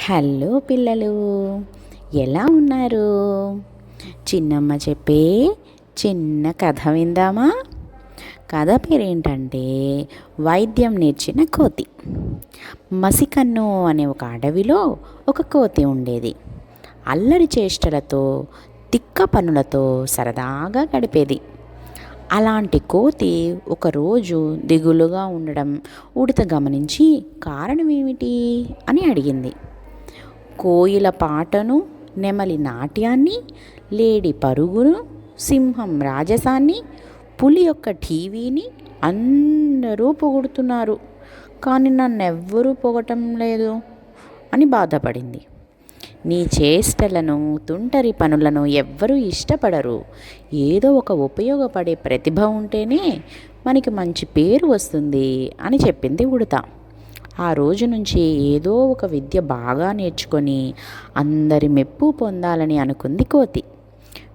Hello పిల్లలు, ఎలా ఉన్నారు? చిన్నమ్మ చెప్పే చిన్న కథ విందామా? కథ పేరేంటంటే వైద్యం నేర్చిన కోతి. మసికన్ను అనే ఒక అడవిలో ఒక కోతి ఉండేది. అల్లరి చేష్టలతో తిక్క పనులతో సరదాగా గడిపేది. అలాంటి కోతి ఒకరోజు దిగులుగా ఉండడం ఉడత గమనించి కారణం ఏమిటి అని అడిగింది. కోయిల పాటను, నెమలి నాట్యాన్ని, లేడి పరుగును, సింహం రాజసాన్ని, పులి యొక్క టీవీని అందరూ పొగుడుతున్నారు, కానీ నన్నెవ్వరూ పొగటం లేదు అని బాధపడింది. నీ చేష్టలను, తుంటరి పనులను ఎవ్వరూ ఇష్టపడరు. ఏదో ఒక ఉపయోగపడే ప్రతిభ ఉంటేనే మనకి మంచి పేరు వస్తుంది అని చెప్పింది ఉడత. ఆ రోజు నుంచి ఏదో ఒక విద్య బాగా నేర్చుకొని అందరి మెప్పు పొందాలని అనుకుంది కోతి.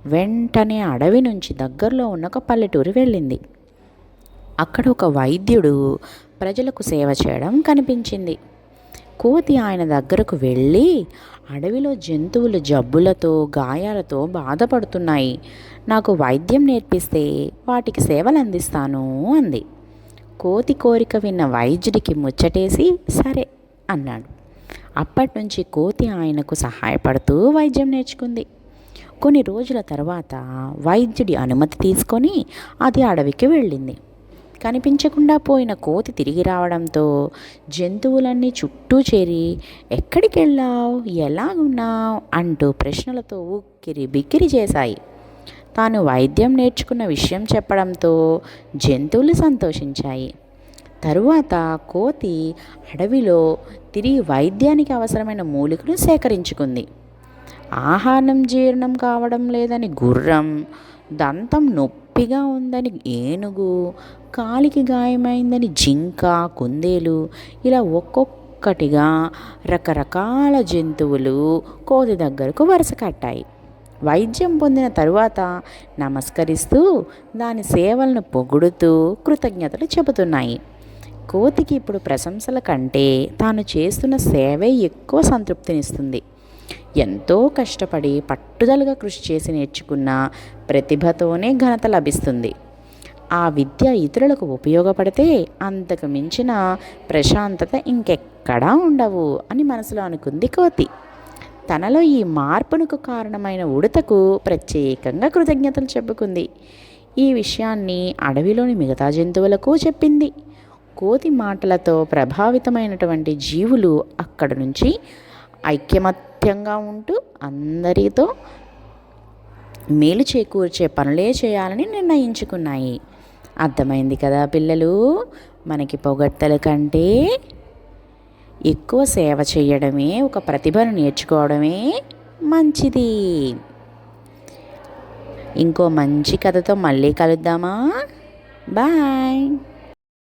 వెంటనే అడవి నుంచి దగ్గరలో ఉన్న ఒక పల్లెటూరు వెళ్ళింది. అక్కడ ఒక వైద్యుడు ప్రజలకు సేవ చేయడం కనిపించింది. కోతి ఆయన దగ్గరకు వెళ్ళి, అడవిలో జంతువులు జబ్బులతో, గాయాలతో బాధపడుతున్నాయి, నాకు వైద్యం నేర్పిస్తే వాటికి సేవలు అందిస్తాను అంది. కోతి కోరిక విన్న వైద్యుడికి ముచ్చటేసి సరే అన్నాడు. అప్పటి నుంచి కోతి ఆయనకు సహాయపడుతూ వైద్యం నేర్చుకుంది. కొన్ని రోజుల తర్వాత వైద్యుడి అనుమతి తీసుకొని అది అడవికి వెళ్ళింది. కనిపించకుండా పోయిన కోతి తిరిగి రావడంతో జంతువులన్నీ చుట్టూ చేరి ఎక్కడికి వెళ్ళావు, ఎలాగున్నావు అంటూ ప్రశ్నలతో ఉక్కిరి బిక్కిరి చేశాయి. తాను వైద్యం నేర్చుకున్న విషయం చెప్పడంతో జంతువులు సంతోషించాయి. తరువాత కోతి అడవిలో తిరిగి వైద్యానికి అవసరమైన మూలికలు సేకరించుకుంది. ఆహారం జీర్ణం కావడం లేదని గుర్రం, దంతం నొప్పిగా ఉందని ఏనుగు, కాలికి గాయమైందని జింక, కుందేలు, ఇలా ఒక్కొక్కటిగా రకరకాల జంతువులు కోతి దగ్గరకు వరుస కట్టాయి. వైద్యం పొందిన తరువాత నమస్కరిస్తూ దాని సేవలను పొగుడుతూ కృతజ్ఞతలు చెబుతున్నాయి. కోతికి ఇప్పుడు ప్రశంసల కంటే తాను చేస్తున్న సేవే ఎక్కువ సంతృప్తినిస్తుంది. ఎంతో కష్టపడి పట్టుదలగా కృషి చేసి నేర్చుకున్న ప్రతిభతోనే ఘనత లభిస్తుంది. ఆ విద్య ఇతరులకు ఉపయోగపడితే అంతకు మించిన ప్రశాంతత ఇంకెక్కడా ఉండవు అని మనసులో అనుకుంది కోతి. తనలో ఈ మార్పునకు కారణమైన ఉడతకు ప్రత్యేకంగా కృతజ్ఞతలు చెప్పుకుంది. ఈ విషయాన్ని అడవిలోని మిగతా జంతువులకు చెప్పింది. కోతి మాటలతో ప్రభావితమైనటువంటి జీవులు అక్కడి నుంచి ఐకమత్యంగా ఉంటూ అందరితో మేలు చేకూర్చే పనులే చేయాలని నిర్ణయించుకున్నాయి. అర్థమైంది కదా పిల్లలు? మనకి పొగడ్తల కంటే ఎక్కువ సేవ చేయడమే, ఒక ప్రతిభను నేర్చుకోవడమే మంచిది. ఇంకో మంచి కథతో మళ్ళీ కలుద్దామా? బాయ్.